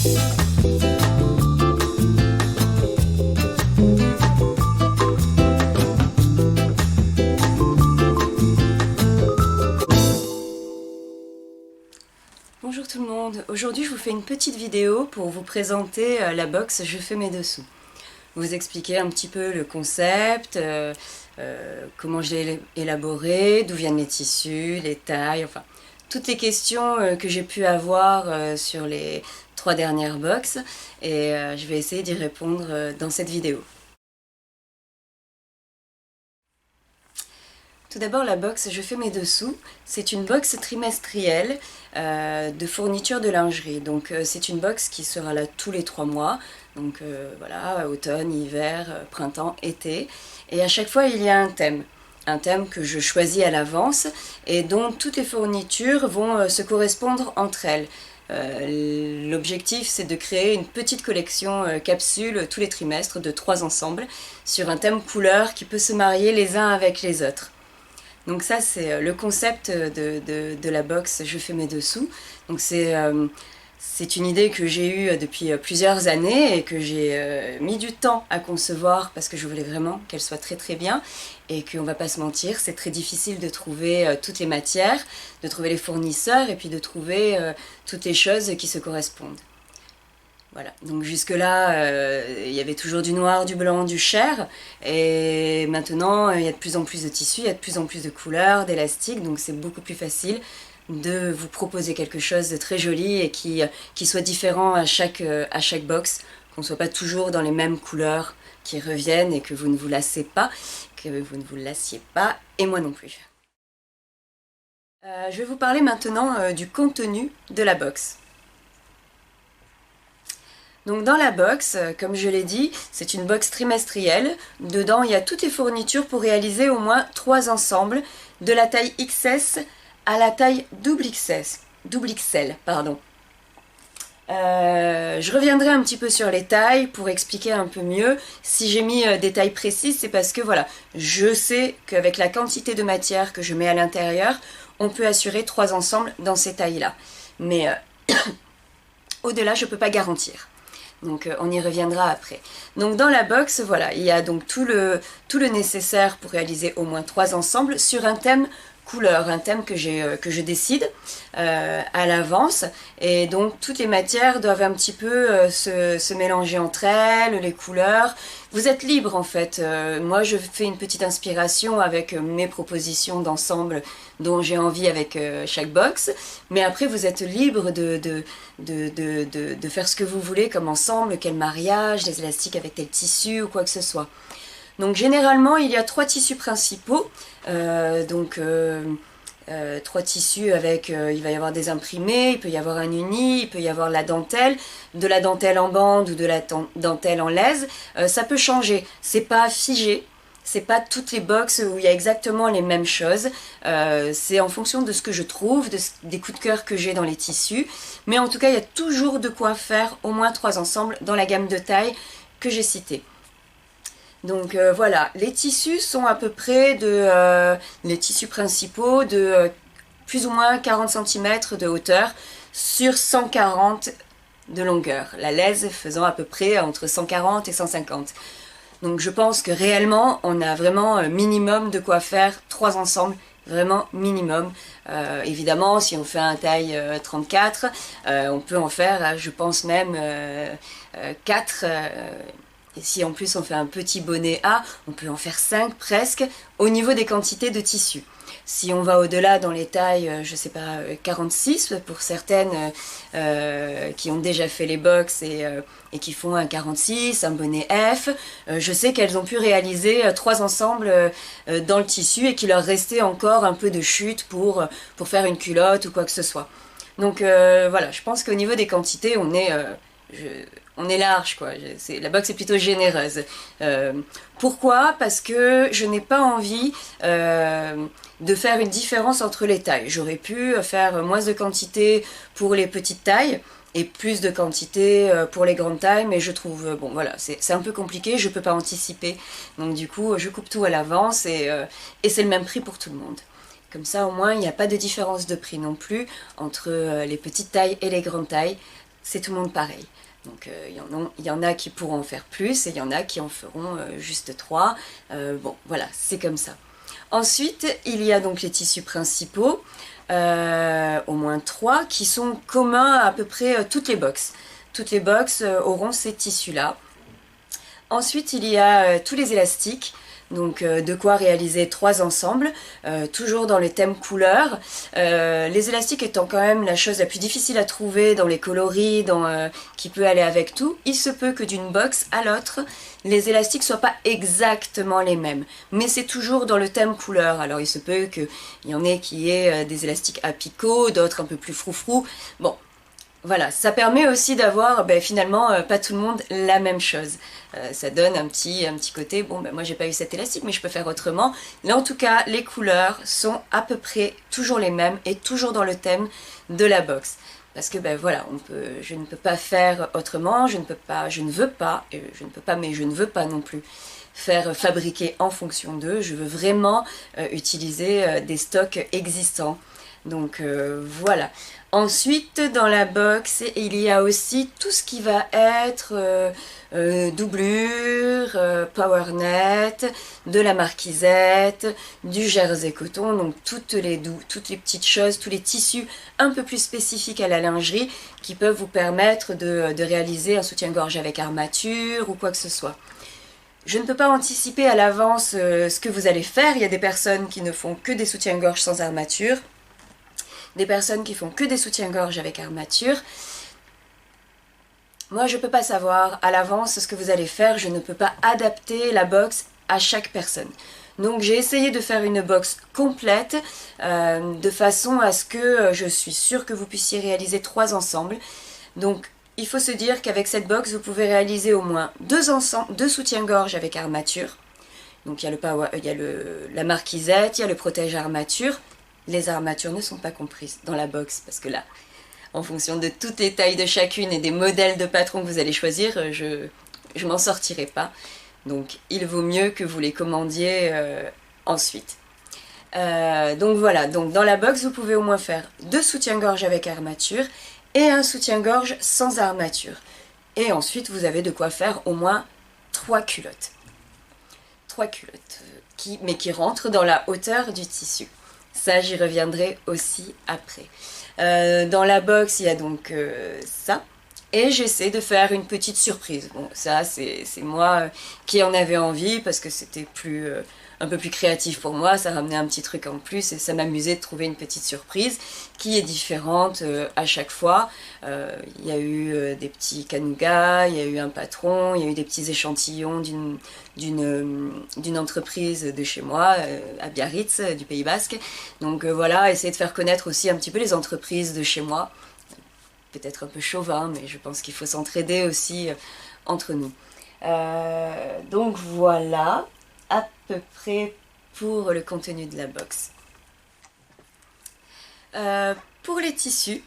Bonjour tout le monde, aujourd'hui je vous fais une petite vidéo pour vous présenter la box Je fais mes dessous. Vous expliquer un petit peu le concept, comment je l'ai élaboré, d'où viennent les tissus, les tailles, enfin toutes les questions que j'ai pu avoir sur les 3 dernières box et je vais essayer d'y répondre dans cette vidéo. Tout d'abord, la box Je fais mes dessous, c'est une box trimestrielle de fourniture de lingerie. Donc c'est une box qui sera là tous les 3 mois, donc voilà, automne, hiver, printemps, été. Et à chaque fois il y a un thème que je choisis à l'avance et dont toutes les fournitures vont se correspondre entre elles. L'objectif c'est de créer une petite collection capsule tous les trimestres de 3 ensembles sur un thème couleur qui peut se marier les uns avec les autres. Donc ça c'est le concept de la box Je fais mes dessous. Donc c'est une idée que j'ai eue depuis plusieurs années et que j'ai mis du temps à concevoir parce que je voulais vraiment qu'elle soit très très bien et qu'on va pas se mentir, c'est très difficile de trouver toutes les matières, de trouver les fournisseurs et puis de trouver toutes les choses qui se correspondent. Voilà, donc jusque-là, il y avait toujours du noir, du blanc, du chair, et maintenant, il y a de plus en plus de tissus, il y a de plus en plus de couleurs, d'élastiques, donc c'est beaucoup plus facile de vous proposer quelque chose de très joli et qui soit différent à chaque box, qu'on ne soit pas toujours dans les mêmes couleurs qui reviennent et que vous ne vous lassiez pas, et moi non plus. Je vais vous parler maintenant du contenu de la box. Donc dans la box, comme je l'ai dit, c'est une box trimestrielle. Dedans, il y a toutes les fournitures pour réaliser au moins 3 ensembles, de la taille XS à la taille double XL. Pardon. Je reviendrai un petit peu sur les tailles pour expliquer un peu mieux. Si j'ai mis des tailles précises, c'est parce que voilà, je sais qu'avec la quantité de matière que je mets à l'intérieur, on peut assurer 3 ensembles dans ces tailles-là. Mais au-delà, je ne peux pas garantir. Donc on y reviendra après. Donc dans la box, voilà, il y a donc tout le nécessaire pour réaliser au moins 3 ensembles sur un thème couleur, un thème que je décide à l'avance. Et donc toutes les matières doivent un petit peu se mélanger entre elles, les couleurs. Vous êtes libre en fait. Moi je fais une petite inspiration avec mes propositions d'ensemble dont j'ai envie avec chaque box. Mais après vous êtes libre de faire ce que vous voulez comme ensemble, quel mariage, des élastiques avec tel tissu ou quoi que ce soit. Donc généralement il y a 3 tissus principaux, 3 tissus avec, il va y avoir des imprimés, il peut y avoir un uni, il peut y avoir de la dentelle en bande ou de la dentelle en laise, ça peut changer, c'est pas figé. C'est pas toutes les boxes où il y a exactement les mêmes choses, c'est en fonction de ce que je trouve, des coups de cœur que j'ai dans les tissus, mais en tout cas il y a toujours de quoi faire au moins 3 ensembles dans la gamme de taille que j'ai citée. Donc voilà, les tissus sont à peu près les tissus principaux de plus ou moins 40 cm de hauteur sur 140 de longueur, la laise faisant à peu près entre 140 et 150. Donc je pense que réellement on a vraiment minimum de quoi faire 3 ensembles, vraiment minimum. Évidemment si on fait un taille 34, on peut en faire je pense même 4. Et si en plus on fait un petit bonnet A, on peut en faire 5 presque au niveau des quantités de tissu. Si on va au-delà dans les tailles, je sais pas, 46 pour certaines qui ont déjà fait les box et qui font un 46, un bonnet F, je sais qu'elles ont pu réaliser 3 ensembles dans le tissu et qu'il leur restait encore un peu de chute pour faire une culotte ou quoi que ce soit. Donc voilà, je pense qu'au niveau des quantités, on est large, quoi. La box est plutôt généreuse. Pourquoi? Parce que je n'ai pas envie de faire une différence entre les tailles. J'aurais pu faire moins de quantité pour les petites tailles et plus de quantité pour les grandes tailles, mais je trouve, bon voilà, c'est un peu compliqué, je ne peux pas anticiper. Donc du coup, je coupe tout à l'avance et c'est le même prix pour tout le monde. Comme ça, au moins, il n'y a pas de différence de prix non plus entre les petites tailles et les grandes tailles. c'est tout le monde pareil. Donc il y en a qui pourront en faire plus et il y en a qui en feront juste 3. Bon, voilà, c'est comme ça. Ensuite, il y a donc les tissus principaux, au moins 3, qui sont communs à peu près toutes les box. Toutes les box auront ces tissus-là. Ensuite, il y a tous les élastiques. Donc de quoi réaliser 3 ensembles, toujours dans le thème couleur. Les élastiques étant quand même la chose la plus difficile à trouver dans les coloris, qui peut aller avec tout, il se peut que d'une box à l'autre, les élastiques soient pas exactement les mêmes. Mais c'est toujours dans le thème couleur. Alors il se peut qu'il y en ait qui aient des élastiques à picot, d'autres un peu plus froufrou. Bon. Voilà, ça permet aussi d'avoir finalement pas tout le monde la même chose. Ça donne un petit côté, bon moi j'ai pas eu cet élastique mais je peux faire autrement. Mais en tout cas, les couleurs sont à peu près toujours les mêmes et toujours dans le thème de la box. Parce que voilà, je ne peux pas faire autrement, je ne veux pas, mais je ne veux pas non plus faire fabriquer en fonction d'eux. Je veux vraiment utiliser des stocks existants. Donc voilà. Ensuite, dans la box, il y a aussi tout ce qui va être doublure, powernet, de la marquisette, du jersey coton, donc toutes les petites choses, tous les tissus un peu plus spécifiques à la lingerie qui peuvent vous permettre de réaliser un soutien-gorge avec armature ou quoi que ce soit. Je ne peux pas anticiper à l'avance ce que vous allez faire. Il y a des personnes qui ne font que des soutiens-gorge sans armature. Des personnes qui font que des soutiens-gorge avec armature. Moi, je ne peux pas savoir à l'avance ce que vous allez faire. Je ne peux pas adapter la box à chaque personne. Donc, j'ai essayé de faire une box complète de façon à ce que je suis sûre que vous puissiez réaliser 3 ensembles. Donc, il faut se dire qu'avec cette box, vous pouvez réaliser au moins 2 soutiens-gorge avec armature. Donc, il y a la marquisette, il y a le protège armature. Les armatures ne sont pas comprises dans la box parce que là, en fonction de toutes les tailles de chacune et des modèles de patrons que vous allez choisir, je m'en sortirai pas. Donc il vaut mieux que vous les commandiez ensuite. Donc voilà, donc dans la box vous pouvez au moins faire 2 soutiens-gorge avec armature et un soutien-gorge sans armature. Et ensuite vous avez de quoi faire au moins 3 culottes. 3 culottes, mais qui rentrent dans la hauteur du tissu. Ça, j'y reviendrai aussi après. Dans la box, il y a donc ça. Et j'essaie de faire une petite surprise. Bon, ça, c'est moi qui en avais envie parce que c'était un peu plus créatif pour moi. Ça ramenait un petit truc en plus et ça m'amusait de trouver une petite surprise qui est différente à chaque fois. Il y a eu des petits canougats, il y a eu un patron, il y a eu des petits échantillons d'une entreprise de chez moi, à Biarritz, du Pays Basque. Donc voilà, essayer de faire connaître aussi un petit peu les entreprises de chez moi. Peut-être un peu chauvin, mais je pense qu'il faut s'entraider aussi entre nous. Donc voilà, à peu près pour le contenu de la box. Pour les tissus,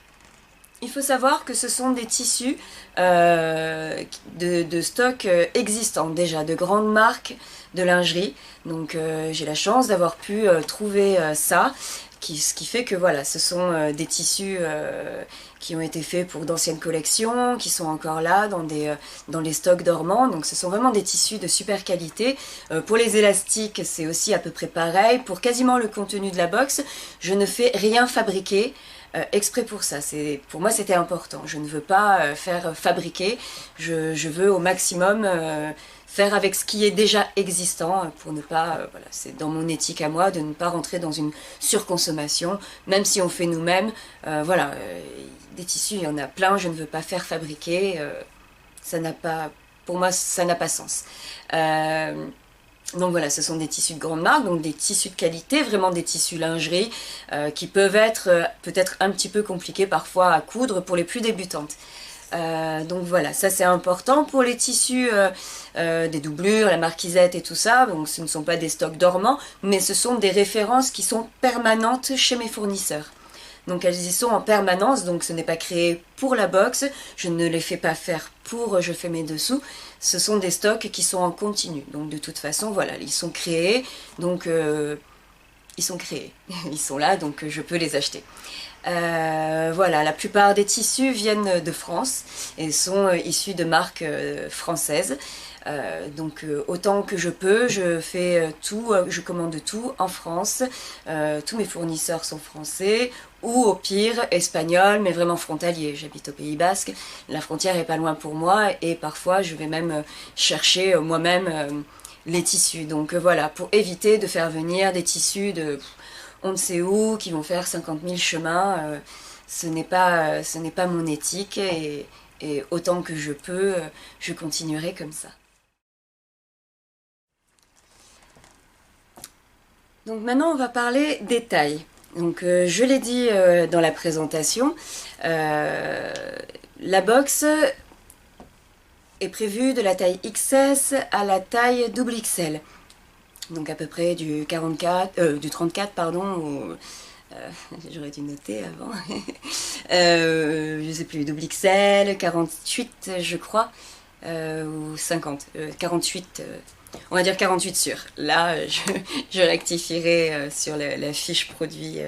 il faut savoir que ce sont des tissus de stock existants déjà, de grandes marques de lingerie. Donc j'ai la chance d'avoir pu trouver ça. Ce qui fait que voilà, ce sont des tissus qui ont été faits pour d'anciennes collections, qui sont encore là dans les stocks dormants. Donc ce sont vraiment des tissus de super qualité. Pour les élastiques, c'est aussi à peu près pareil. Pour quasiment le contenu de la box, je ne fais rien fabriquer exprès pour ça. Pour moi, c'était important. Je ne veux pas faire fabriquer. Je veux au maximum faire avec ce qui est déjà existant pour ne pas, voilà, c'est dans mon éthique à moi de ne pas rentrer dans une surconsommation, même si on fait nous-mêmes, voilà, des tissus, il y en a plein, je ne veux pas faire fabriquer, pour moi, ça n'a pas sens. Donc voilà, ce sont des tissus de grande marque, donc des tissus de qualité, vraiment des tissus lingerie, qui peuvent être peut-être un petit peu compliqués parfois à coudre pour les plus débutantes. Donc voilà, ça c'est important. Pour les tissus des doublures, la marquisette et tout ça, donc ce ne sont pas des stocks dormants, mais ce sont des références qui sont permanentes chez mes fournisseurs. Donc elles y sont en permanence, donc ce n'est pas créé pour la box, je ne les fais pas faire pour je fais mes dessous, ce sont des stocks qui sont en continu. Donc de toute façon, voilà, ils sont créés, donc ils sont là, donc je peux les acheter. Voilà, la plupart des tissus viennent de France et sont issus de marques françaises. Donc autant que je peux, je fais tout, je commande tout en France. Tous mes fournisseurs sont français ou au pire espagnols, mais vraiment frontaliers. J'habite au Pays Basque, la frontière est pas loin pour moi et parfois je vais même chercher moi-même les tissus. Donc voilà, pour éviter de faire venir des tissus de on ne sait où, qui vont faire 50 000 chemins, ce n'est pas mon éthique et autant que je peux, je continuerai comme ça. Donc maintenant on va parler des tailles. Donc je l'ai dit dans la présentation, la box est prévue de la taille XS à la taille double XL. Donc à peu près du 34 pardon, j'aurais dû noter avant. Je sais plus, double XL, 48 je crois, ou 50, 48. On va dire 48 sûr. Là, je rectifierai sur la fiche produit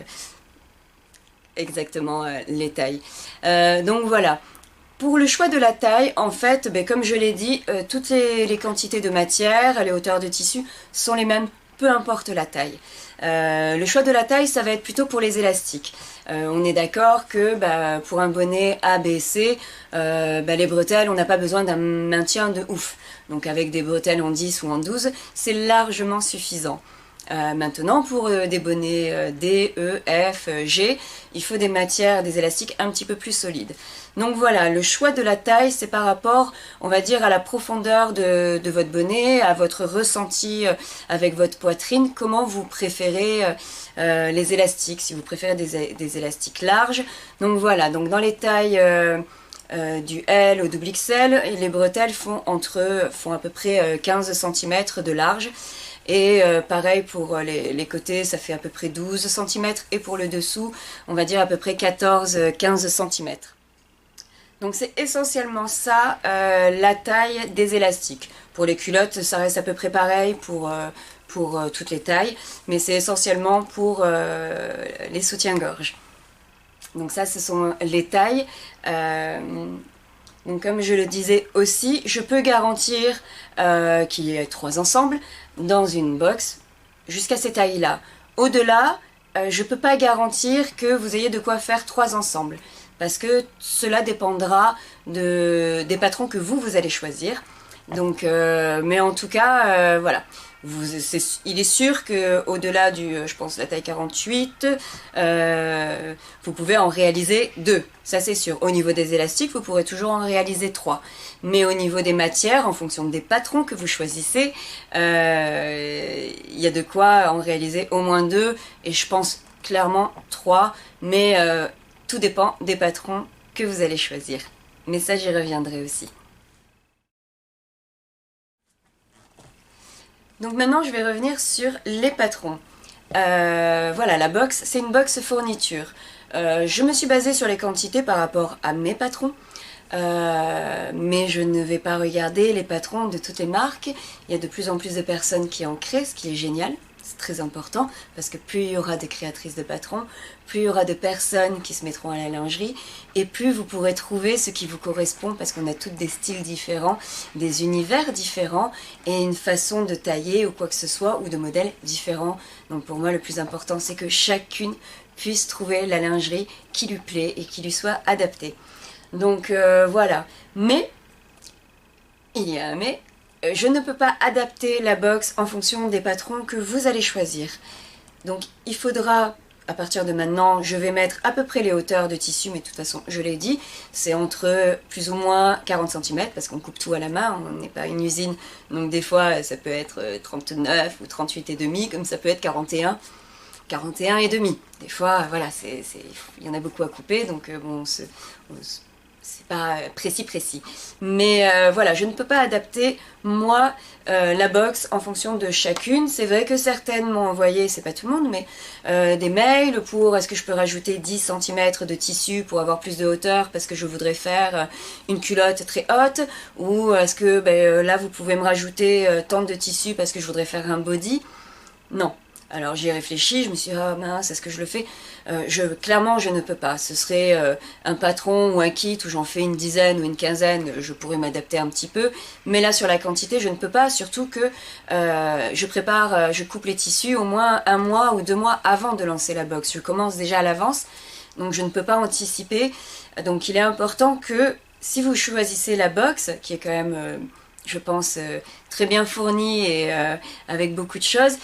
exactement les tailles. Donc voilà. Pour le choix de la taille, en fait, comme je l'ai dit, toutes les quantités de matière, les hauteurs de tissu sont les mêmes, peu importe la taille. Le choix de la taille, ça va être plutôt pour les élastiques. On est d'accord que pour un bonnet A, B, C, les bretelles, on n'a pas besoin d'un maintien de ouf. Donc avec des bretelles en 10 ou en 12, c'est largement suffisant. Maintenant, pour des bonnets D, E, F, G, il faut des matières, des élastiques un petit peu plus solides. Donc voilà, le choix de la taille, c'est par rapport, on va dire, à la profondeur de votre bonnet, à votre ressenti avec votre poitrine, comment vous préférez les élastiques, si vous préférez des élastiques larges. Donc voilà, donc dans les tailles du L au double XL, les bretelles font à peu près 15 cm de large. Et pareil pour les côtés, ça fait à peu près 12 cm. Et pour le dessous, on va dire à peu près 14-15 cm. Donc c'est essentiellement ça, la taille des élastiques. Pour les culottes, ça reste à peu près pareil pour toutes les tailles. Mais c'est essentiellement pour les soutiens-gorge. Donc ça, ce sont les tailles. Donc comme je le disais aussi, je peux garantir qu'il y ait 3 ensembles dans une box jusqu'à ces tailles-là. Au-delà, je ne peux pas garantir que vous ayez de quoi faire 3 ensembles parce que cela dépendra des patrons que vous allez choisir. Donc, mais en tout cas, voilà. Il est sûr qu'au-delà je pense, la taille 48, vous pouvez en réaliser 2. Ça, c'est sûr. Au niveau des élastiques, vous pourrez toujours en réaliser 3. Mais au niveau des matières, en fonction des patrons que vous choisissez, il y a de quoi en réaliser au moins 2. Et je pense clairement 3. Mais tout dépend des patrons que vous allez choisir. Mais ça, j'y reviendrai aussi. Donc maintenant, je vais revenir sur les patrons. Voilà, la box, c'est une box fourniture. Je me suis basée sur les quantités par rapport à mes patrons. Mais je ne vais pas regarder les patrons de toutes les marques. Il y a de plus en plus de personnes qui en créent, ce qui est génial. C'est très important parce que plus il y aura de créatrices de patrons, plus il y aura de personnes qui se mettront à la lingerie et plus vous pourrez trouver ce qui vous correspond parce qu'on a toutes des styles différents, des univers différents et une façon de tailler ou quoi que ce soit ou de modèles différents. Donc pour moi le plus important c'est que chacune puisse trouver la lingerie qui lui plaît et qui lui soit adaptée. Donc voilà, mais il y a un mais. Je ne peux pas adapter la box en fonction des patrons que vous allez choisir. Donc il faudra, à partir de maintenant, je vais mettre à peu près les hauteurs de tissu, mais de toute façon, je l'ai dit, c'est entre plus ou moins 40 cm, parce qu'on coupe tout à la main, on n'est pas une usine, donc des fois ça peut être 39 ou 38,5, comme ça peut être 41 et demi. Des fois, voilà, il y en a beaucoup à couper, donc bon, c'est pas précis. Mais voilà, je ne peux pas adapter, moi, la box en fonction de chacune. C'est vrai que certaines m'ont envoyé, c'est pas tout le monde, mais des mails pour est-ce que je peux rajouter 10 cm de tissu pour avoir plus de hauteur parce que je voudrais faire une culotte très haute, ou est-ce que là vous pouvez me rajouter tant de tissu parce que je voudrais faire un body. Non. Alors j'y ai réfléchi, je me suis dit, ah mince, est-ce que je le fais? Clairement, je ne peux pas. Ce serait un patron ou un kit où j'en fais une dizaine ou une quinzaine, je pourrais m'adapter un petit peu. Mais là, sur la quantité, je ne peux pas, surtout que je coupe les tissus au moins 1 mois ou 2 mois avant de lancer la box. Je commence déjà à l'avance, donc je ne peux pas anticiper. Donc il est important que si vous choisissez la box, qui est quand même, je pense, très bien fournie et avec beaucoup de choses,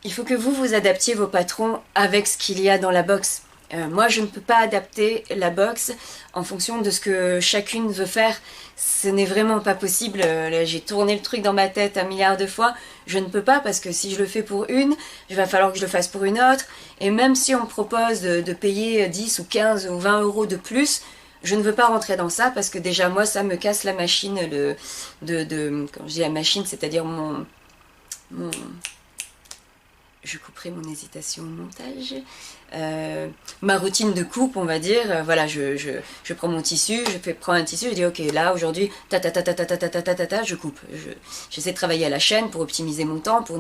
il faut que vous vous adaptiez vos patrons avec ce qu'il y a dans la box. Moi, je ne peux pas adapter la box en fonction de ce que chacune veut faire. Ce n'est vraiment pas possible. Là, j'ai tourné le truc dans ma tête 1 milliard de fois. Je ne peux pas parce que si je le fais pour une, il va falloir que je le fasse pour une autre. Et même si on me propose de payer 10 ou 15 ou 20 euros de plus, je ne veux pas rentrer dans ça parce que déjà, moi, ça me casse la machine quand je dis la machine, c'est-à-dire mon je couperai mon hésitation au montage. Ma routine de coupe, on va dire, voilà, je prends mon tissu, prends un tissu, je dis ok, là aujourd'hui, je coupe. J'essaie de travailler à la chaîne pour optimiser mon temps, pour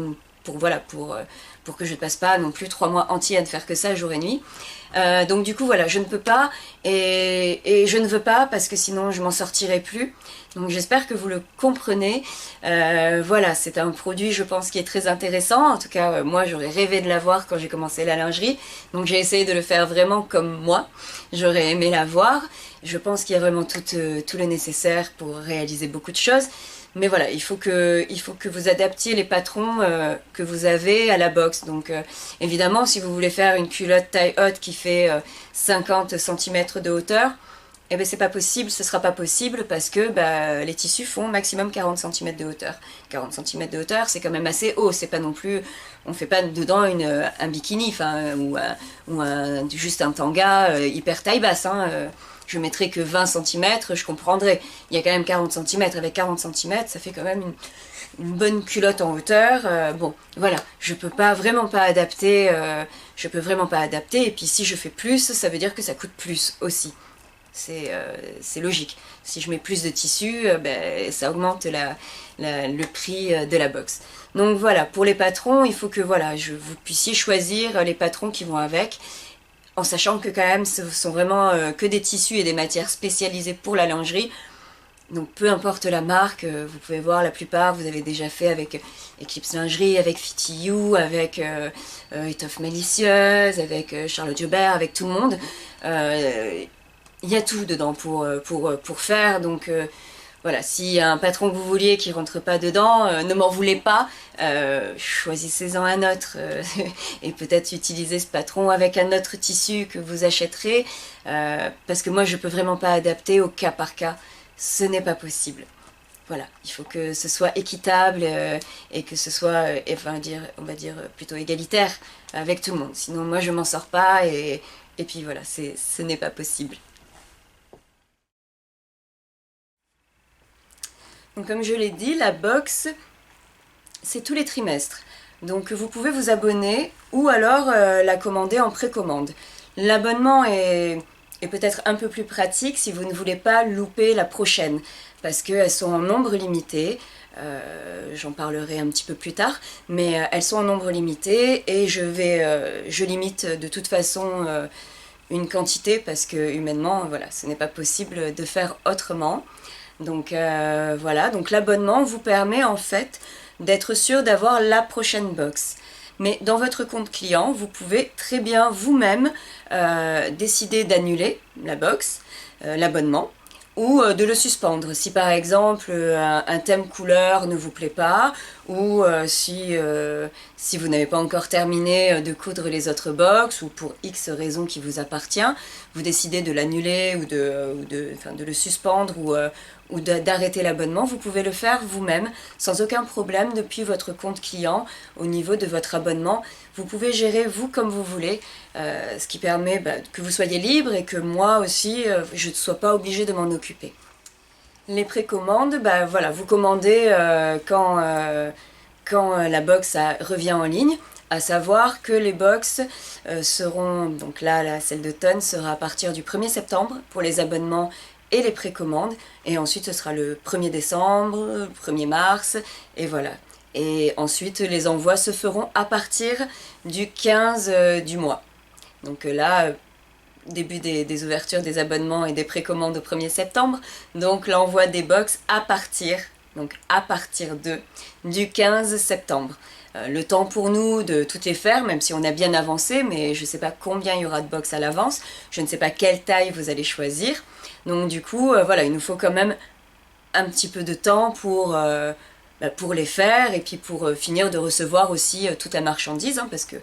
que je ne passe pas non plus 3 mois entiers à ne faire que ça jour et nuit. Donc du coup voilà, je ne peux pas et je ne veux pas parce que sinon je m'en sortirai plus. Donc j'espère que vous le comprenez. Voilà, c'est un produit je pense qui est très intéressant. En tout cas moi j'aurais rêvé de l'avoir quand j'ai commencé la lingerie. Donc j'ai essayé de le faire vraiment comme moi. J'aurais aimé l'avoir. Je pense qu'il y a vraiment tout le nécessaire pour réaliser beaucoup de choses. Mais voilà, il faut que vous adaptiez les patrons que vous avez à la box. Donc évidemment, si vous voulez faire une culotte taille haute qui fait 50 cm de hauteur, eh ben c'est pas possible, ce sera pas possible parce que les tissus font maximum 40 cm de hauteur. 40 cm de hauteur, c'est quand même assez haut, c'est pas non plus, on fait pas dedans un bikini, juste un tanga hyper taille basse, hein, je mettrais que 20 cm, je comprendrais. Il y a quand même 40 cm, avec 40 cm, ça fait quand même une bonne culotte en hauteur. Bon, voilà, je peux vraiment pas adapter, et puis si je fais plus, ça veut dire que ça coûte plus aussi. C'est logique. Si je mets plus de tissu, ça augmente le prix de la box. Donc voilà, pour les patrons, il faut que vous puissiez choisir les patrons qui vont avec, en sachant que quand même ce sont vraiment que des tissus et des matières spécialisées pour la lingerie. Donc peu importe la marque, vous pouvez voir la plupart, vous avez déjà fait avec Eclipse Lingerie, avec Fitty You, avec Étoffe Malicieuse, avec Charlotte Jobert, avec tout le monde. Il y a tout dedans pour faire, donc voilà, s'il y a un patron que vous vouliez qui rentre pas dedans, ne m'en voulez pas, choisissez-en un autre et peut-être utilisez ce patron avec un autre tissu que vous achèterez, parce que moi je peux vraiment pas adapter au cas par cas, ce n'est pas possible. Voilà, il faut que ce soit équitable et que ce soit, on va dire plutôt égalitaire avec tout le monde. Sinon moi je m'en sors pas et puis voilà, ce n'est pas possible. Donc comme je l'ai dit, la box, c'est tous les trimestres. Donc vous pouvez vous abonner ou alors la commander en précommande. L'abonnement est peut-être un peu plus pratique si vous ne voulez pas louper la prochaine, parce qu'elles sont en nombre limité. J'en parlerai un petit peu plus tard, mais elles sont en nombre limité et je limite de toute façon une quantité parce que humainement, voilà, ce n'est pas possible de faire autrement. Donc voilà, donc l'abonnement vous permet en fait d'être sûr d'avoir la prochaine box. Mais dans votre compte client, vous pouvez très bien vous-même décider d'annuler la box, l'abonnement, ou de le suspendre. Si par exemple un thème couleur ne vous plaît pas, ou si vous n'avez pas encore terminé de coudre les autres box, ou pour X raison qui vous appartient, vous décidez de l'annuler ou de le suspendre ou d'arrêter l'abonnement, vous pouvez le faire vous-même sans aucun problème depuis votre compte client au niveau de votre abonnement. Vous pouvez gérer vous comme vous voulez, ce qui permet que vous soyez libre et que moi aussi je ne sois pas obligée de m'en occuper. Les précommandes, voilà, vous commandez quand la box revient en ligne, à savoir que les box seront, donc là celle d'automne sera à partir du 1er septembre pour les abonnements et les précommandes, et ensuite ce sera le 1er décembre, 1er mars, et voilà. Et ensuite, les envois se feront à partir du 15 du mois. Donc là, début des ouvertures des abonnements et des précommandes au 1er septembre. Donc l'envoi des box à partir du 15 septembre. Le temps pour nous de toutes les faire, même si on a bien avancé, mais je ne sais pas combien il y aura de box à l'avance, je ne sais pas quelle taille vous allez choisir. Donc du coup, voilà, il nous faut quand même un petit peu de temps pour les faire et puis pour finir de recevoir aussi toute la marchandise, hein, parce que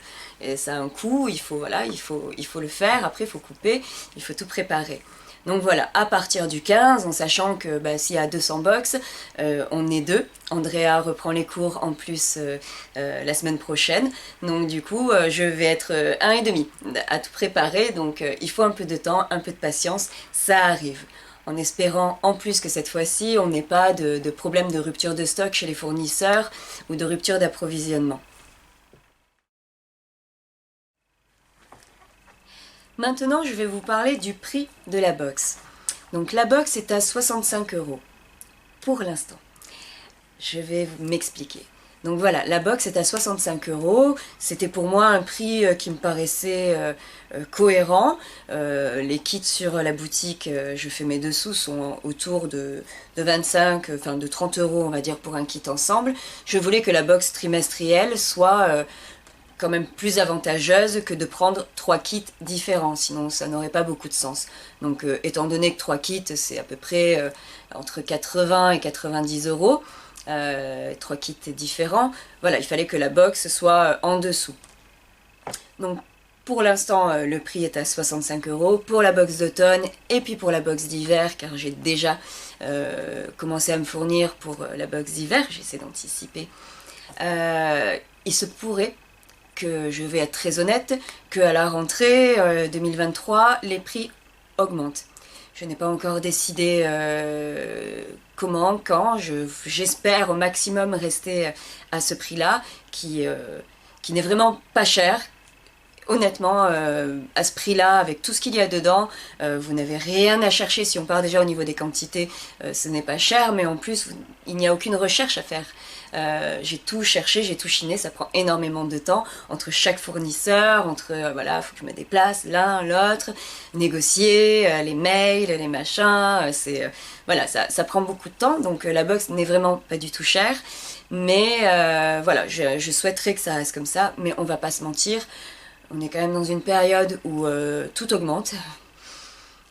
ça a un coût, voilà, il faut le faire, après il faut couper, il faut tout préparer. Donc voilà, à partir du 15, en sachant que s'il y a 200 box, on est deux. Andrea reprend les cours en plus la semaine prochaine. Donc du coup, je vais être un et demi à tout préparer. Donc il faut un peu de temps, un peu de patience, ça arrive. En espérant en plus que cette fois-ci, on n'ait pas de problème de rupture de stock chez les fournisseurs ou de rupture d'approvisionnement. Maintenant, je vais vous parler du prix de la box. Donc la box est à 65 € pour l'instant. Je vais m'expliquer. Donc voilà, la box est à 65 €. C'était pour moi un prix qui me paraissait cohérent. Les kits sur la boutique, je fais mes dessous, sont autour de 25, enfin de 30 € on va dire pour un kit ensemble. Je voulais que la box trimestrielle soit quand même plus avantageuse que de prendre 3 kits différents, sinon ça n'aurait pas beaucoup de sens. Donc étant donné que 3 kits c'est à peu près entre 80 et 90 €, 3 kits différents, voilà, il fallait que la box soit en dessous. Donc pour l'instant le prix est à 65 € pour la box d'automne et puis pour la box d'hiver, car j'ai déjà commencé à me fournir pour la box d'hiver, j'essaie d'anticiper. Il se pourrait que, je vais être très honnête, qu'à la rentrée 2023, les prix augmentent. Je n'ai pas encore décidé comment, quand. J'espère au maximum rester à ce prix-là, qui n'est vraiment pas cher. Honnêtement, à ce prix-là, avec tout ce qu'il y a dedans, vous n'avez rien à chercher. Si on part déjà au niveau des quantités, ce n'est pas cher, mais en plus, il n'y a aucune recherche à faire. J'ai tout cherché, j'ai tout chiné, ça prend énormément de temps entre chaque fournisseur, voilà, faut que je me déplace l'un, l'autre, négocier, les mails, les machins, voilà, ça prend beaucoup de temps, donc la box n'est vraiment pas du tout chère, mais voilà, je souhaiterais que ça reste comme ça, mais on va pas se mentir, on est quand même dans une période où tout augmente.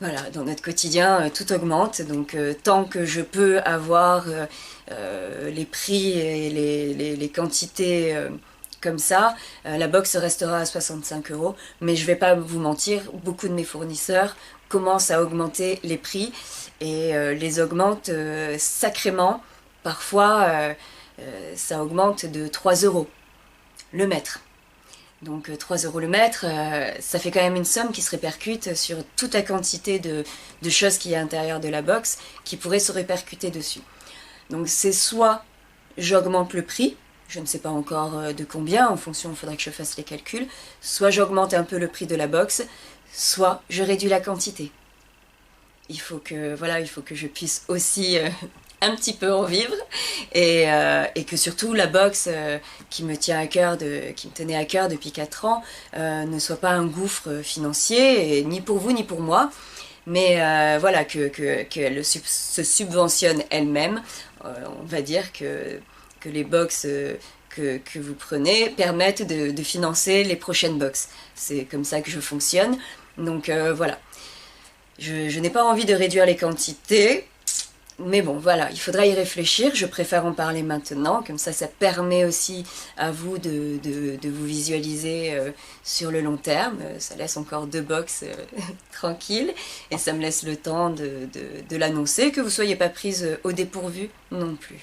Voilà, dans notre quotidien, tout augmente, donc tant que je peux avoir les prix et les quantités comme ça, la box restera à 65 €, mais je vais pas vous mentir, beaucoup de mes fournisseurs commencent à augmenter les prix et les augmentent sacrément. Parfois, ça augmente de 3 € le mètre. Donc 3 € le mètre, ça fait quand même une somme qui se répercute sur toute la quantité de choses qu'il y a à l'intérieur de la box qui pourrait se répercuter dessus. Donc c'est soit j'augmente le prix, je ne sais pas encore de combien, en fonction, il faudrait que je fasse les calculs, soit j'augmente un peu le prix de la box, soit je réduis la quantité. Il faut que je puisse aussi un petit peu en vivre et que surtout la box qui me tenait à cœur depuis 4 ans ne soit pas un gouffre financier, et ni pour vous ni pour moi, mais voilà, qu'elle se subventionne elle-même. On va dire que les box que vous prenez permettent de financer les prochaines box. C'est comme ça que je fonctionne. Donc voilà. Je n'ai pas envie de réduire les quantités, mais bon, voilà, il faudra y réfléchir. Je préfère en parler maintenant, comme ça permet aussi à vous de vous visualiser sur le long terme. Ça laisse encore 2 box tranquilles, et ça me laisse le temps de l'annoncer, que vous ne soyez pas prise au dépourvu non plus.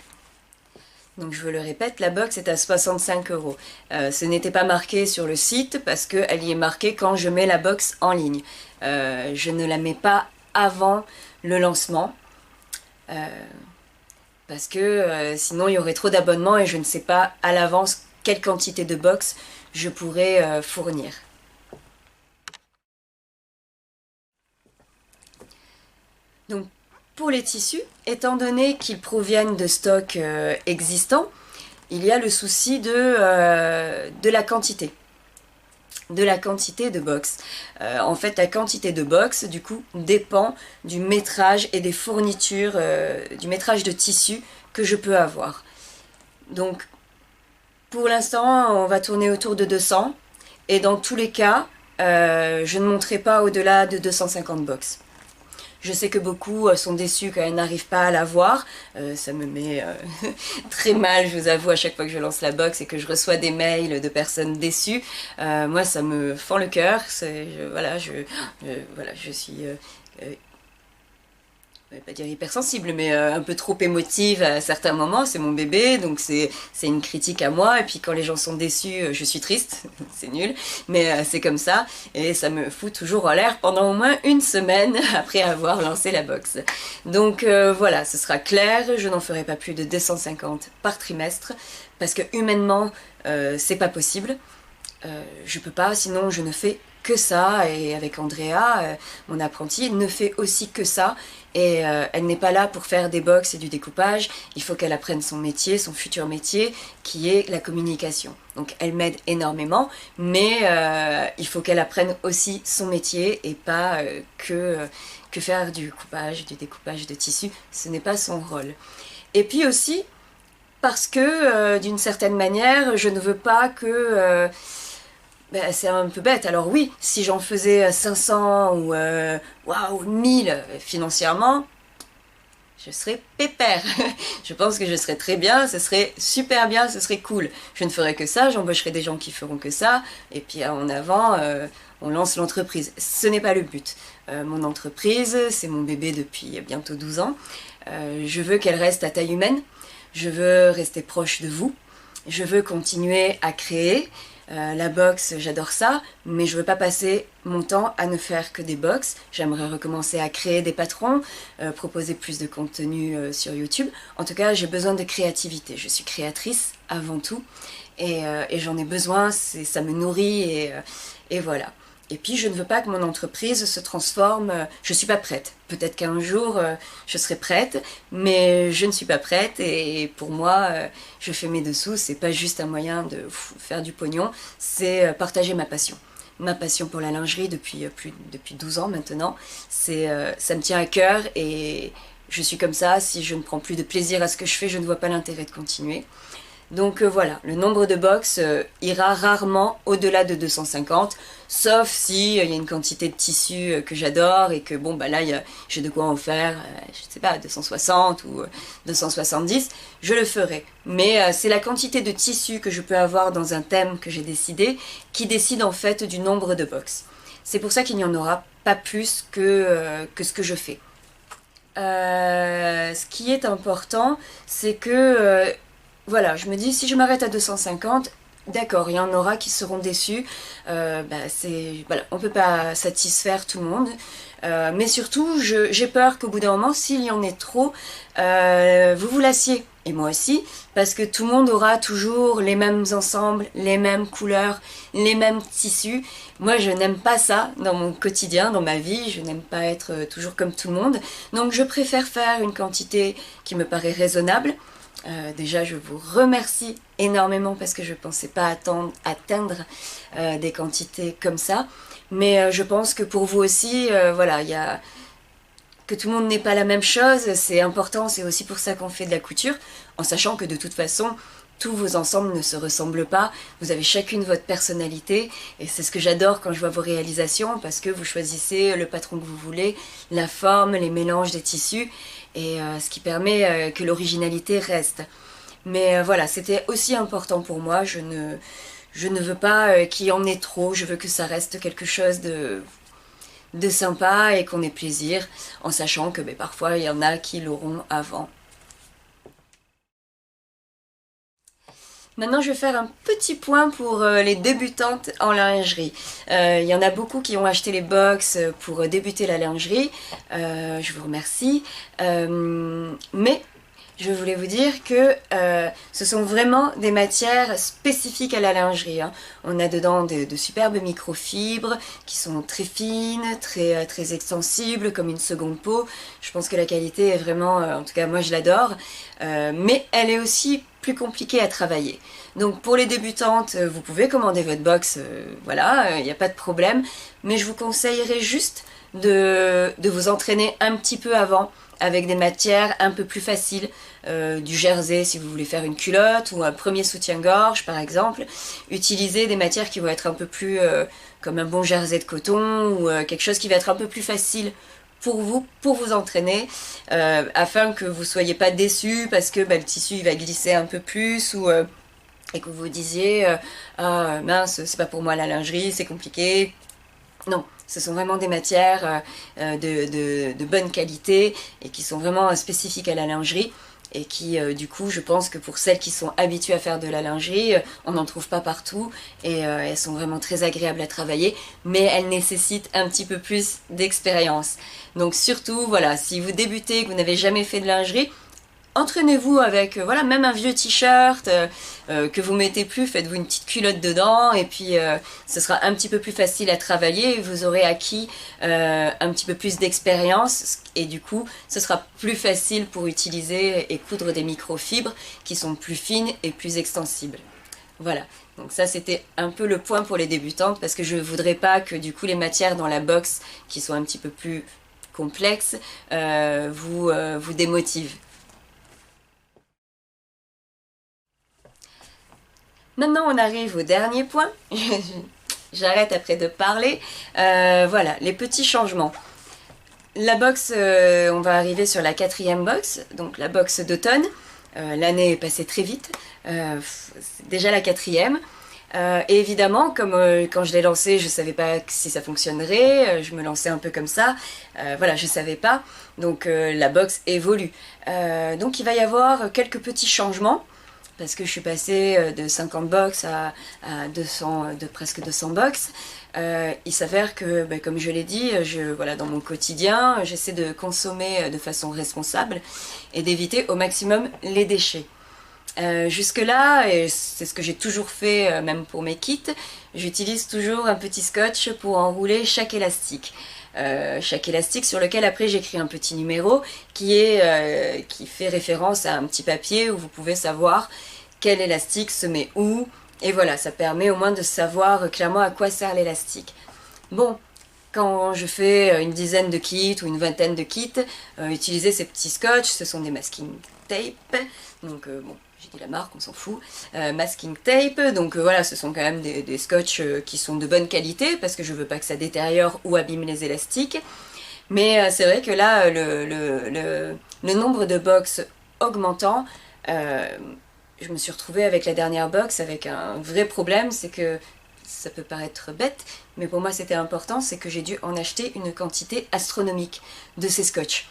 Donc je vous le répète, la box est à 65 €. Ce n'était pas marqué sur le site parce qu'elle y est marquée quand je mets la box en ligne. Je ne la mets pas avant le lancement parce que sinon il y aurait trop d'abonnements et je ne sais pas à l'avance quelle quantité de box je pourrais fournir. Donc pour les tissus, étant donné qu'ils proviennent de stocks existants, il y a le souci de la quantité. De la quantité de box. En fait, la quantité de box, du coup, dépend du métrage et des fournitures, du métrage de tissu que je peux avoir. Donc, pour l'instant, on va tourner autour de 200. Et dans tous les cas, je ne monterai pas au-delà de 250 box. Je sais que beaucoup sont déçus quand elles n'arrivent pas à la voir. Ça me met très mal, je vous avoue, à chaque fois que je lance la box et que je reçois des mails de personnes déçues. Moi, ça me fend le cœur. Voilà, je suis... je vais pas dire hypersensible, mais un peu trop émotive à certains moments, c'est mon bébé, donc c'est une critique à moi, et puis quand les gens sont déçus, je suis triste, c'est nul, mais c'est comme ça, et ça me fout toujours en l'air pendant au moins une semaine après avoir lancé la box. Donc voilà, ce sera clair, je n'en ferai pas plus de 250 par trimestre, parce que humainement, c'est pas possible, je peux pas, sinon je ne fais que ça, et avec Andrea, mon apprentie, elle ne fait aussi que ça, et elle n'est pas là pour faire des box et du découpage, il faut qu'elle apprenne son métier, son futur métier, qui est la communication. Donc elle m'aide énormément, mais il faut qu'elle apprenne aussi son métier, et pas que faire du coupage, du découpage de tissu, ce n'est pas son rôle. Et puis aussi, parce que d'une certaine manière, je ne veux pas que... ben, c'est un peu bête, alors oui, si j'en faisais 500 ou waouh, 1000 financièrement, je serais pépère. Je pense que je serais très bien, ce serait super bien, ce serait cool. Je ne ferais que ça, j'embaucherai des gens qui feront que ça, et puis en avant, on lance l'entreprise. Ce n'est pas le but. Mon entreprise, c'est mon bébé depuis bientôt 12 ans. Je veux qu'elle reste à taille humaine, je veux rester proche de vous, je veux continuer à créer. La box, j'adore ça, mais je veux pas passer mon temps à ne faire que des box. J'aimerais recommencer à créer des patrons, proposer plus de contenu sur YouTube. En tout cas, j'ai besoin de créativité. Je suis créatrice avant tout, et j'en ai besoin, ça me nourrit, et voilà. Et puis je ne veux pas que mon entreprise se transforme, je suis pas prête. Peut-être qu'un jour je serai prête, mais je ne suis pas prête, et pour moi je fais mes dessous, c'est pas juste un moyen de faire du pognon, c'est partager ma passion. Ma passion pour la lingerie depuis 12 ans maintenant, ça me tient à cœur, et je suis comme ça, si je ne prends plus de plaisir à ce que je fais, je ne vois pas l'intérêt de continuer. Donc voilà, le nombre de box ira rarement au-delà de 250, sauf si il y a une quantité de tissu que j'adore, et que bon bah là j'ai de quoi en faire, je sais pas, 260 ou 270, je le ferai. Mais c'est la quantité de tissu que je peux avoir dans un thème que j'ai décidé qui décide en fait du nombre de box. C'est pour ça qu'il n'y en aura pas plus que ce que je fais. Ce qui est important, c'est que voilà, je me dis, si je m'arrête à 250, d'accord, il y en aura qui seront déçus. Voilà, on ne peut pas satisfaire tout le monde. Mais surtout, j'ai peur qu'au bout d'un moment, s'il y en ait trop, vous vous lassiez. Et moi aussi, parce que tout le monde aura toujours les mêmes ensembles, les mêmes couleurs, les mêmes tissus. Moi, je n'aime pas ça dans mon quotidien, dans ma vie. Je n'aime pas être toujours comme tout le monde. Donc, je préfère faire une quantité qui me paraît raisonnable. Déjà, je vous remercie énormément parce que je ne pensais pas atteindre des quantités comme ça. Mais je pense que pour vous aussi, voilà, que tout le monde n'est pas la même chose, c'est important, c'est aussi pour ça qu'on fait de la couture, en sachant que de toute façon, tous vos ensembles ne se ressemblent pas, vous avez chacune votre personnalité, et c'est ce que j'adore quand je vois vos réalisations, parce que vous choisissez le patron que vous voulez, la forme, les mélanges des tissus, et ce qui permet que l'originalité reste. Mais voilà, c'était aussi important pour moi, je ne veux pas qu'il y en ait trop, je veux que ça reste quelque chose de sympa et qu'on ait plaisir, en sachant que parfois il y en a qui l'auront avant. Maintenant, je vais faire un petit point pour les débutantes en lingerie. Il y en a beaucoup qui ont acheté les box pour débuter la lingerie. Je vous remercie. Mais je voulais vous dire que ce sont vraiment des matières spécifiques à la lingerie, hein. On a dedans de superbes microfibres qui sont très fines, très extensibles, comme une seconde peau. Je pense que la qualité est vraiment, en tout cas moi je l'adore, mais elle est aussi plus compliquée à travailler. Donc pour les débutantes, vous pouvez commander votre box, voilà, il n'y a pas de problème, mais je vous conseillerais juste de vous entraîner un petit peu avant avec des matières un peu plus faciles, du jersey si vous voulez faire une culotte ou un premier soutien-gorge par exemple. Utilisez des matières qui vont être un peu plus comme un bon jersey de coton ou quelque chose qui va être un peu plus facile pour vous entraîner, afin que vous soyez pas déçus parce que le tissu il va glisser un peu plus ou et que vous disiez ah mince c'est pas pour moi la lingerie, c'est compliqué. Non, ce sont vraiment des matières de bonne qualité et qui sont vraiment spécifiques à la lingerie et qui, du coup, je pense que pour celles qui sont habituées à faire de la lingerie, on n'en trouve pas partout et elles sont vraiment très agréables à travailler, mais elles nécessitent un petit peu plus d'expérience. Donc surtout, voilà, si vous débutez, que vous n'avez jamais fait de lingerie, entraînez-vous avec voilà, même un vieux t-shirt que vous mettez plus, faites-vous une petite culotte dedans et puis ce sera un petit peu plus facile à travailler et vous aurez acquis un petit peu plus d'expérience et du coup ce sera plus facile pour utiliser et coudre des microfibres qui sont plus fines et plus extensibles. Voilà, donc ça c'était un peu le point pour les débutantes parce que je ne voudrais pas que du coup les matières dans la box qui sont un petit peu plus complexes vous démotivent. Maintenant, on arrive au dernier point. J'arrête après de parler. Voilà, les petits changements. La box, on va arriver sur la 4e box, donc la box d'automne. L'année est passée très vite. C'est déjà la 4e. Et évidemment, comme quand je l'ai lancée, je ne savais pas si ça fonctionnerait. Je me lançais un peu comme ça. Voilà, je ne savais pas. Donc la box évolue. Donc il va y avoir quelques petits changements. Parce que je suis passée de 50 box à 200, de presque 200 box. Il s'avère que, comme je l'ai dit, voilà, dans mon quotidien, j'essaie de consommer de façon responsable et d'éviter au maximum les déchets. Jusque-là, et c'est ce que j'ai toujours fait même pour mes kits, j'utilise toujours un petit scotch pour enrouler chaque élastique. Chaque élastique sur lequel après j'écris un petit numéro qui fait référence à un petit papier où vous pouvez savoir quel élastique se met où et voilà, ça permet au moins de savoir clairement à quoi sert l'élastique. Bon, quand je fais une dizaine de kits ou une vingtaine de kits, utiliser ces petits scotch, ce sont des masking tape, donc bon, j'ai dit la marque, on s'en fout, masking tape, donc voilà, ce sont quand même des scotch qui sont de bonne qualité, parce que je veux pas que ça détériore ou abîme les élastiques, mais c'est vrai que là, le nombre de box augmentant, je me suis retrouvée avec la dernière box avec un vrai problème, c'est que ça peut paraître bête, mais pour moi c'était important, c'est que j'ai dû en acheter une quantité astronomique de ces scotch.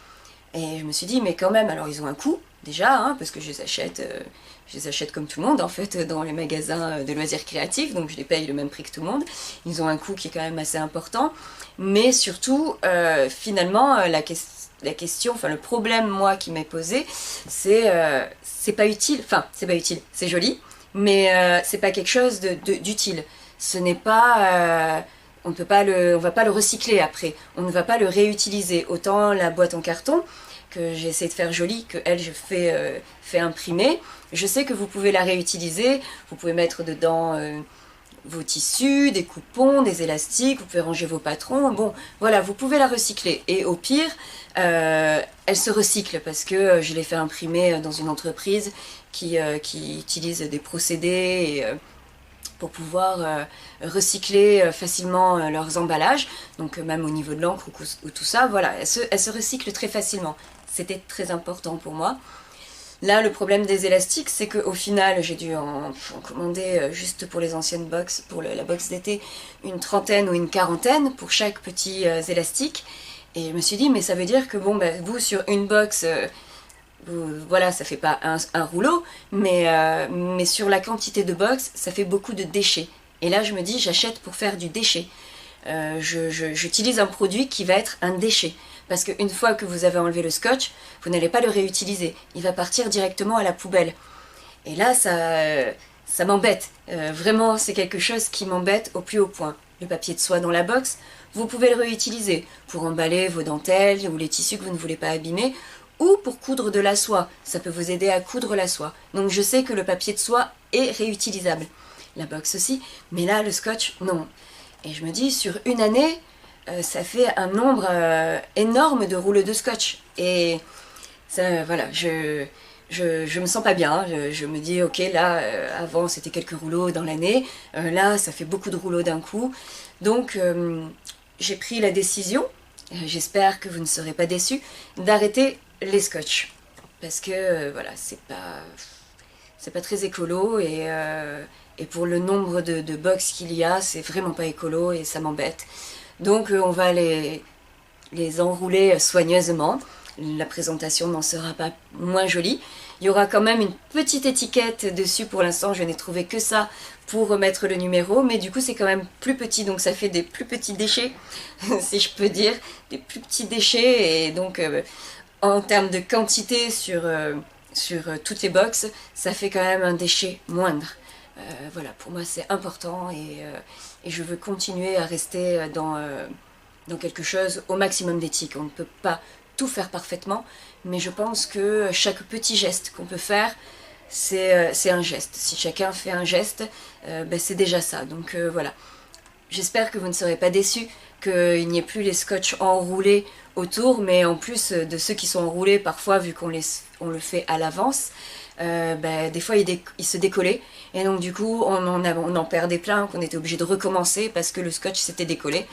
Et je me suis dit, mais quand même, alors ils ont un coût, déjà, hein, parce que je les achète comme tout le monde, en fait, dans les magasins de loisirs créatifs, donc je les paye le même prix que tout le monde. Ils ont un coût qui est quand même assez important, mais surtout, finalement, la question, enfin le problème, moi, qui m'est posé, c'est pas utile, enfin, c'est pas utile, c'est joli, mais c'est pas quelque chose d'utile. Ce n'est pas... on va pas le recycler après, on ne va pas le réutiliser. Autant la boîte en carton, que j'ai essayé de faire jolie, que elle je fais imprimer, je sais que vous pouvez la réutiliser, vous pouvez mettre dedans vos tissus, des coupons, des élastiques, vous pouvez ranger vos patrons, bon voilà, vous pouvez la recycler. Et au pire, elle se recycle parce que je l'ai fait imprimer dans une entreprise qui utilise des procédés pour pouvoir recycler facilement leurs emballages, donc même au niveau de l'encre ou tout ça, voilà, elles se recyclent très facilement. C'était très important pour moi. Là, le problème des élastiques, c'est qu'au final, j'ai dû en commander juste pour les anciennes box, pour la box d'été, une trentaine ou une quarantaine pour chaque petit élastique. Et je me suis dit, mais ça veut dire que bon, vous, sur une box... voilà, ça fait pas un rouleau, mais sur la quantité de box, ça fait beaucoup de déchets. Et là, je me dis, j'achète pour faire du déchet. J'utilise un produit qui va être un déchet. parce qu'une fois que vous avez enlevé le scotch, vous n'allez pas le réutiliser, il va partir directement à la poubelle. Et là, ça m'embête. Vraiment, c'est quelque chose qui m'embête au plus haut point. Le papier de soie dans la box, vous pouvez le réutiliser pour emballer vos dentelles ou les tissus que vous ne voulez pas abîmer, ou pour coudre de la soie. Ça peut vous aider à coudre la soie. Donc je sais que le papier de soie est réutilisable. La box aussi, mais là, le scotch, non. Et je me dis, sur une année, ça fait un nombre énorme de rouleaux de scotch. Et ça, voilà, je me sens pas bien. Je me dis, ok, là, avant c'était quelques rouleaux dans l'année. Là, ça fait beaucoup de rouleaux d'un coup. Donc, j'ai pris la décision, j'espère que vous ne serez pas déçus, d'arrêter les scotch. Parce que, voilà, c'est pas très écolo et pour le nombre de box qu'il y a, c'est vraiment pas écolo et ça m'embête. Donc, on va les enrouler soigneusement. La présentation n'en sera pas moins jolie. Il y aura quand même une petite étiquette dessus. Pour l'instant, je n'ai trouvé que ça pour remettre le numéro, mais du coup c'est quand même plus petit, donc ça fait des plus petits déchets, si je peux dire, des plus petits déchets, et donc en termes de quantité sur toutes les boxes, ça fait quand même un déchet moindre. Voilà, pour moi c'est important et je veux continuer à rester dans quelque chose au maximum d'éthique. On ne peut pas tout faire parfaitement, mais je pense que chaque petit geste qu'on peut faire, c'est un geste. Si chacun fait un geste, c'est déjà ça. Donc voilà. J'espère que vous ne serez pas déçus qu'il n'y ait plus les scotch enroulés autour, mais en plus de ceux qui sont enroulés, parfois, vu qu'on le fait à l'avance, des fois il se décollait, et donc du coup on en perdait plein, qu'on était obligé de recommencer parce que le scotch s'était décollé.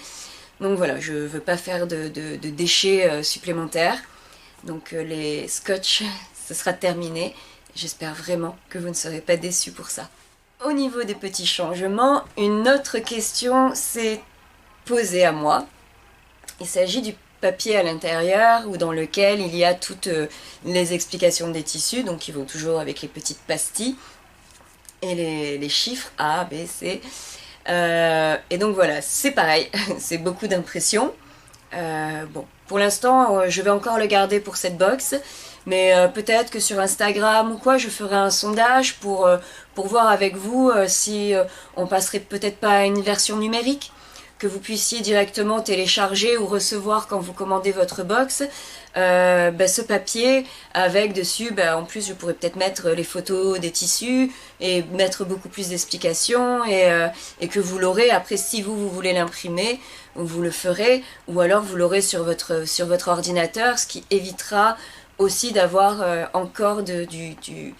Donc voilà, je ne veux pas faire de déchets supplémentaires. Donc les scotch, ce sera terminé. J'espère vraiment que vous ne serez pas déçus pour ça. Au niveau des petits changements, une autre question s'est posée à moi. Il s'agit du papier à l'intérieur ou dans lequel il y a toutes les explications des tissus, donc qui vont toujours avec les petites pastilles et les chiffres A, B, C. Et donc voilà, c'est pareil, c'est beaucoup d'impression. Bon, pour l'instant, je vais encore le garder pour cette box, mais peut-être que sur Instagram ou quoi, je ferai un sondage pour voir avec vous si on passerait peut-être pas à une version numérique, que vous puissiez directement télécharger ou recevoir quand vous commandez votre box ce papier avec dessus, en plus je pourrais peut-être mettre les photos des tissus et mettre beaucoup plus d'explications et que vous l'aurez après. Si vous voulez l'imprimer, vous le ferez, ou alors vous l'aurez sur votre ordinateur, ce qui évitera aussi d'avoir encore du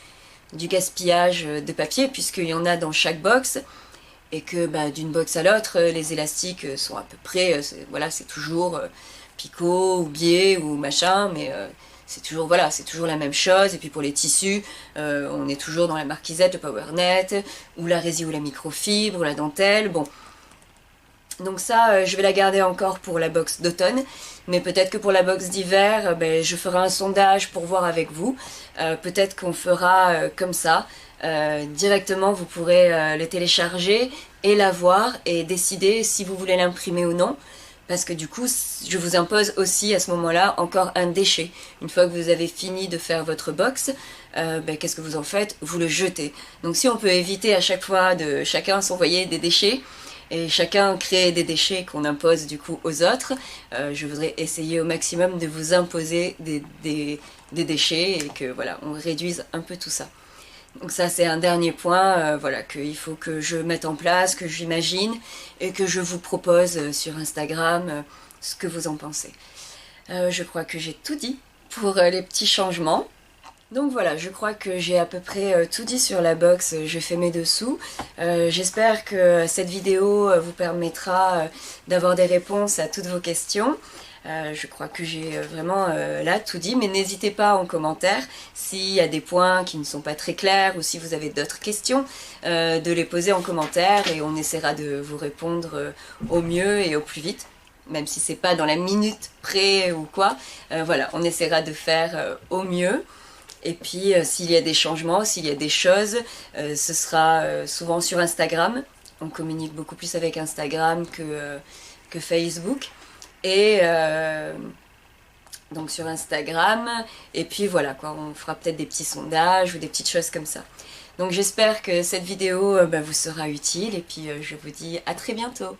gaspillage de papier, puisqu'il y en a dans chaque box. Et que d'une box à l'autre, les élastiques sont à peu près, voilà, c'est toujours picot ou biais ou machin, mais c'est toujours, voilà, c'est toujours la même chose. Et puis pour les tissus, on est toujours dans la marquisette, le PowerNet, ou la résie ou la microfibre, ou la dentelle, bon. Donc ça, je vais la garder encore pour la box d'automne, mais peut-être que pour la box d'hiver, je ferai un sondage pour voir avec vous. Peut-être qu'on fera comme ça. Directement, vous pourrez le télécharger et l'avoir et décider si vous voulez l'imprimer ou non. Parce que du coup, je vous impose aussi à ce moment-là encore un déchet. Une fois que vous avez fini de faire votre box, qu'est-ce que vous en faites? Vous le jetez. Donc si on peut éviter à chaque fois de chacun s'envoyer des déchets, et chacun crée des déchets qu'on impose du coup aux autres, je voudrais essayer au maximum de vous imposer des déchets et que voilà, on réduise un peu tout ça. Donc ça c'est un dernier point, voilà, qu'il faut que je mette en place, que j'imagine et que je vous propose sur Instagram ce que vous en pensez. Je crois que j'ai tout dit pour les petits changements. Donc voilà, je crois que j'ai à peu près tout dit sur la box, je fais mes dessous. J'espère que cette vidéo vous permettra d'avoir des réponses à toutes vos questions. Je crois que j'ai vraiment là tout dit, mais n'hésitez pas en commentaire s'il y a des points qui ne sont pas très clairs ou si vous avez d'autres questions, de les poser en commentaire et on essaiera de vous répondre au mieux et au plus vite. Même si c'est pas dans la minute près ou quoi, voilà, on essaiera de faire au mieux. Et puis s'il y a des changements, s'il y a des choses, ce sera souvent sur Instagram. On communique beaucoup plus avec Instagram que Facebook. Et donc sur Instagram, et puis voilà quoi, on fera peut-être des petits sondages ou des petites choses comme ça. Donc j'espère que cette vidéo vous sera utile, et puis je vous dis à très bientôt.